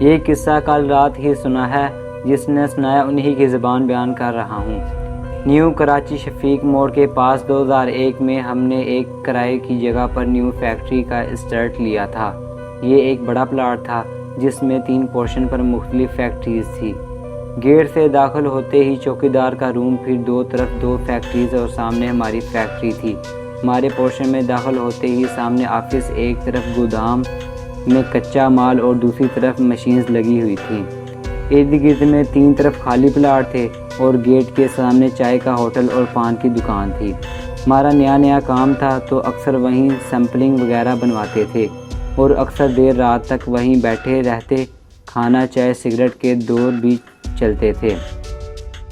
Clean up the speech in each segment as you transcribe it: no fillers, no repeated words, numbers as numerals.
یہ قصہ کل رات ہی سنا ہے، جس نے سنایا انہی کی زبان بیان کر رہا ہوں۔ نیو کراچی شفیق موڑ کے پاس 2001 میں ہم نے ایک کرائے کی جگہ پر نیو فیکٹری کا اسٹارٹ لیا تھا۔ یہ ایک بڑا پلاٹ تھا جس میں 3 پورشن پر مختلف فیکٹریز تھی۔ گیٹ سے داخل ہوتے ہی چوکیدار کا روم، پھر 2 طرف 2 فیکٹریز اور سامنے ہماری فیکٹری تھی۔ ہمارے پورشن میں داخل ہوتے ہی سامنے آفس، ایک طرف گودام میں کچا مال اور دوسری طرف مشینز لگی ہوئی تھیں۔ ارد گرد میں 3 طرف خالی پلاٹ تھے اور گیٹ کے سامنے چائے کا ہوٹل اور پان کی دکان تھی۔ ہمارا نیا کام تھا تو اکثر وہیں سیمپلنگ وغیرہ بنواتے تھے اور اکثر دیر رات تک وہیں بیٹھے رہتے۔ کھانا، چائے، سگریٹ کے دور بھی چلتے تھے۔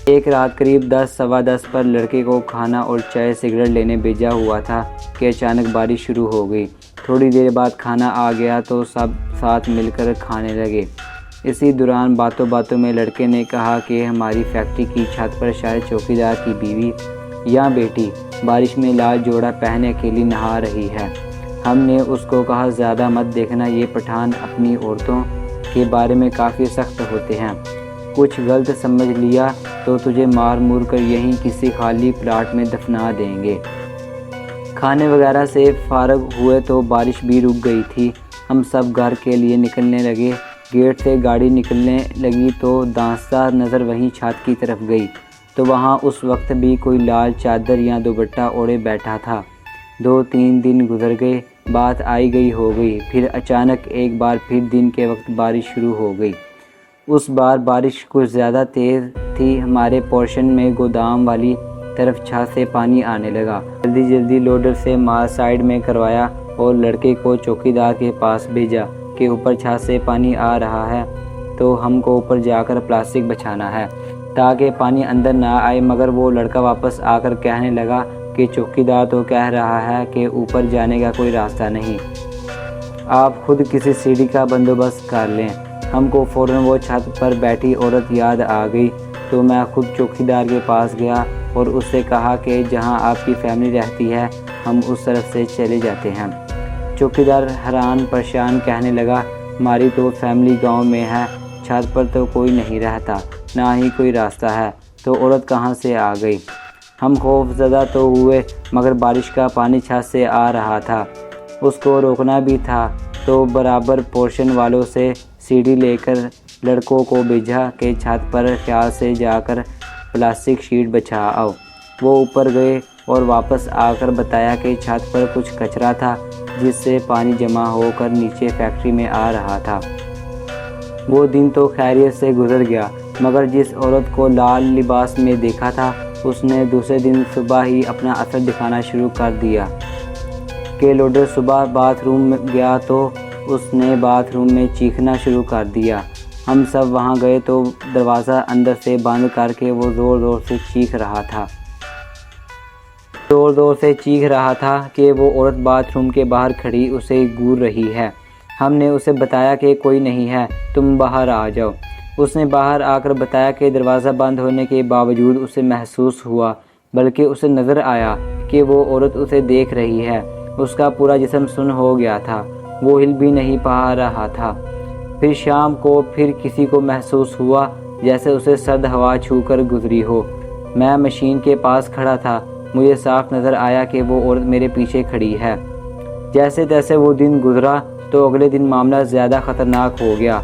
ایک رات قریب 10 سوا 10 پر لڑکے کو کھانا اور چائے سگریٹ لینے بھیجا ہوا تھا کہ اچانک بارش شروع ہو گئی۔ تھوڑی دیر بعد کھانا آ گیا تو سب ساتھ مل کر کھانے لگے۔ اسی دوران باتوں میں لڑکے نے کہا کہ ہماری فیکٹری کی چھت پر شاید چوکیدار کی بیوی یا بیٹی بارش میں لال جوڑا پہنے اکیلی نہا رہی ہے۔ ہم نے اس کو کہا زیادہ مت دیکھنا، یہ پٹھان اپنی عورتوں کے بارے میں کافی سخت ہوتے ہیں، کچھ غلط سمجھ لیا تو تجھے مار مور کر یہیں کسی خالی پلاٹ میں دفنا دیں گے۔ کھانے وغیرہ سے فارغ ہوئے تو بارش بھی رک گئی تھی۔ ہم سب گھر کے لیے نکلنے لگے۔ گیٹ سے گاڑی نکلنے لگی تو دانستہ نظر وہیں چھت کی طرف گئی تو وہاں اس وقت بھی کوئی لال چادر یا دوپٹہ اوڑھے بیٹھا تھا۔ 2-3 دن گزر گئے، بات آئی گئی ہو گئی، پھر اچانک ایک بار پھر دن کے وقت بارش شروع ہو گئی۔ اس بار بارش کچھ زیادہ تیز تھی۔ ہمارے پورشن میں گودام والی طرف چھت سے پانی آنے لگا۔ جلدی لوڈر سے مال سائیڈ میں کروایا اور لڑکے کو چوکیدار کے پاس بھیجا کہ اوپر چھت سے پانی آ رہا ہے تو ہم کو اوپر جا کر پلاسٹک بچھانا ہے تاکہ پانی اندر نہ آئے، مگر وہ لڑکا واپس آ کر کہنے لگا کہ چوکیدار تو کہہ رہا ہے کہ اوپر جانے کا کوئی راستہ نہیں، آپ خود کسی سیڑھی کا بندوبست کر لیں۔ ہم کو فوراً وہ چھت پر بیٹھی عورت یاد آ گئی تو میں خود چوکیدار کے پاس گیا اور اس سے کہا کہ جہاں آپ کی فیملی رہتی ہے ہم اس طرف سے چلے جاتے ہیں۔ چوکیدار حیران پریشان کہنے لگا ہماری تو فیملی گاؤں میں ہے، چھت پر تو کوئی نہیں رہتا، نہ ہی کوئی راستہ ہے، تو عورت کہاں سے آ گئی؟ ہم خوف زدہ تو ہوئے، مگر بارش کا پانی چھت سے آ رہا تھا، اس کو روکنا بھی تھا، تو برابر پورشن والوں سے سیڑھی لے کر لڑکوں کو بھیجا کہ چھت پر خیال سے جا کر پلاسٹک شیٹ بچھا آؤ۔ وہ اوپر گئے اور واپس آ کر بتایا کہ چھت پر کچھ کچرا تھا جس سے پانی جمع ہو کر نیچے فیکٹری میں آ رہا تھا۔ وہ دن تو خیریت سے گزر گیا، مگر جس عورت کو لال لباس میں دیکھا تھا اس نے دوسرے دن صبح ہی اپنا اثر دکھانا شروع کر دیا کہ لوڈر صبح باتھ روم میں گیا تو اس نے باتھ روم میں چیخنا شروع کر دیا۔ ہم سب وہاں گئے تو دروازہ اندر سے بند کر کے وہ زور سے چیخ رہا تھا کہ وہ عورت باتھ روم کے باہر کھڑی اسے گھور رہی ہے۔ ہم نے اسے بتایا کہ کوئی نہیں ہے، تم باہر آ جاؤ۔ اس نے باہر آ کر بتایا کہ دروازہ بند ہونے کے باوجود اسے محسوس ہوا، بلکہ اسے نظر آیا کہ وہ عورت اسے دیکھ رہی ہے۔ اس کا پورا جسم سن ہو گیا تھا، وہ ہل بھی نہیں پا رہا تھا۔ پھر شام کو پھر کسی کو محسوس ہوا جیسے اسے سرد ہوا چھو کر گزری ہو۔ میں مشین کے پاس کھڑا تھا، مجھے صاف نظر آیا کہ وہ عورت میرے پیچھے کھڑی ہے۔ جیسے تیسے وہ دن گزرا تو اگلے دن معاملہ زیادہ خطرناک ہو گیا۔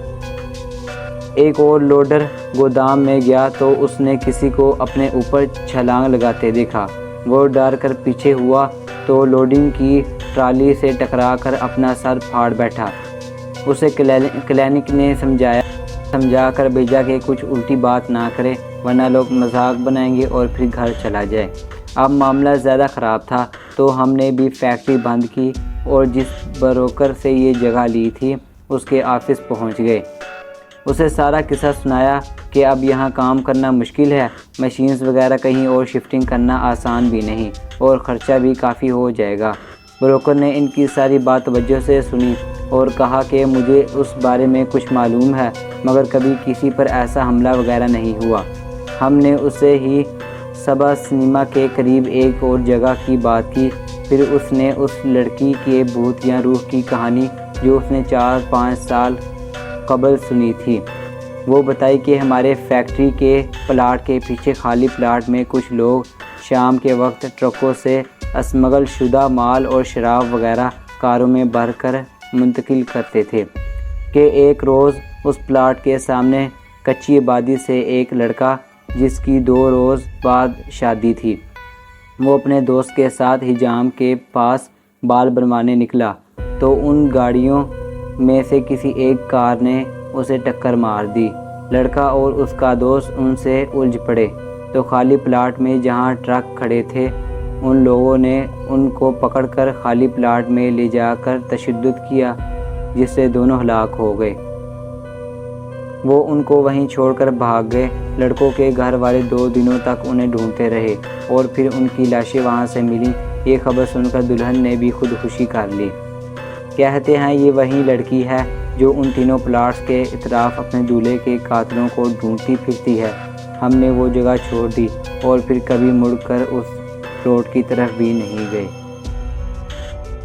ایک اور لوڈر گودام میں گیا تو اس نے کسی کو اپنے اوپر چھلانگ لگاتے دیکھا۔ وہ ڈر کر پیچھے ہوا تو لوڈنگ کی ٹرالی سے ٹکرا کر اپنا سر پھاڑ بیٹھا۔ اسے کلینک نے سمجھا کر بھیجا کہ کچھ الٹی بات نہ کرے ورنہ لوگ مذاق بنائیں گے اور پھر گھر چلا جائے۔ اب معاملہ زیادہ خراب تھا تو ہم نے بھی فیکٹری بند کی اور جس بروکر سے یہ جگہ لی تھی اس کے آفس پہنچ گئے۔ اسے سارا قصہ سنایا کہ اب یہاں کام کرنا مشکل ہے، مشینز وغیرہ کہیں اور شفٹنگ کرنا آسان بھی نہیں اور خرچہ بھی کافی ہو جائے گا۔ بروکر نے ان کی ساری بات توجہ سے سنی اور کہا کہ مجھے اس بارے میں کچھ معلوم ہے، مگر کبھی کسی پر ایسا حملہ وغیرہ نہیں ہوا۔ ہم نے اسے ہی صبا سنیما کے قریب ایک اور جگہ کی بات کی۔ پھر اس نے اس لڑکی کے بھوت یا روح کی کہانی جو اس نے 4-5 سال قبل سنی تھی۔ وہ بتائی کہ ہمارے فیکٹری کے پلاٹ کے پیچھے خالی پلاٹ میں کچھ لوگ شام کے وقت ٹرکوں سے اسمگل شدہ مال اور شراب وغیرہ کاروں میں بھر کر منتقل کرتے تھے کہ ایک روز اس پلاٹ کے سامنے کچی آبادی سے ایک لڑکا جس کی 2 روز بعد شادی تھی، وہ اپنے دوست کے ساتھ حجام کے پاس بال بنوانے نکلا تو ان گاڑیوں میں سے کسی ایک کار نے اسے ٹکر مار دی۔ لڑکا اور اس کا دوست ان سے الجھ پڑے تو خالی پلاٹ میں جہاں ٹرک کھڑے تھے ان لوگوں نے ان کو پکڑ کر خالی پلاٹ میں لے جا کر تشدد کیا، جس سے دونوں ہلاک ہو گئے۔ وہ ان کو وہیں چھوڑ کر بھاگ گئے۔ لڑکوں کے گھر والے 2 دنوں تک انہیں ڈھونڈتے رہے اور پھر ان کی لاشیں وہاں سے ملیں۔ یہ خبر سن کر دلہن نے بھی خودکشی کر لی۔ کہتے ہیں یہ وہی لڑکی ہے جو ان تینوں پلاٹس کے اطراف اپنے دولہے کے قاتلوں کو ڈھونڈتی پھرتی ہے۔ ہم نے وہ جگہ چھوڑ دی اور پھر کبھی مڑ کر اس روڈ کی طرف بھی نہیں گئے۔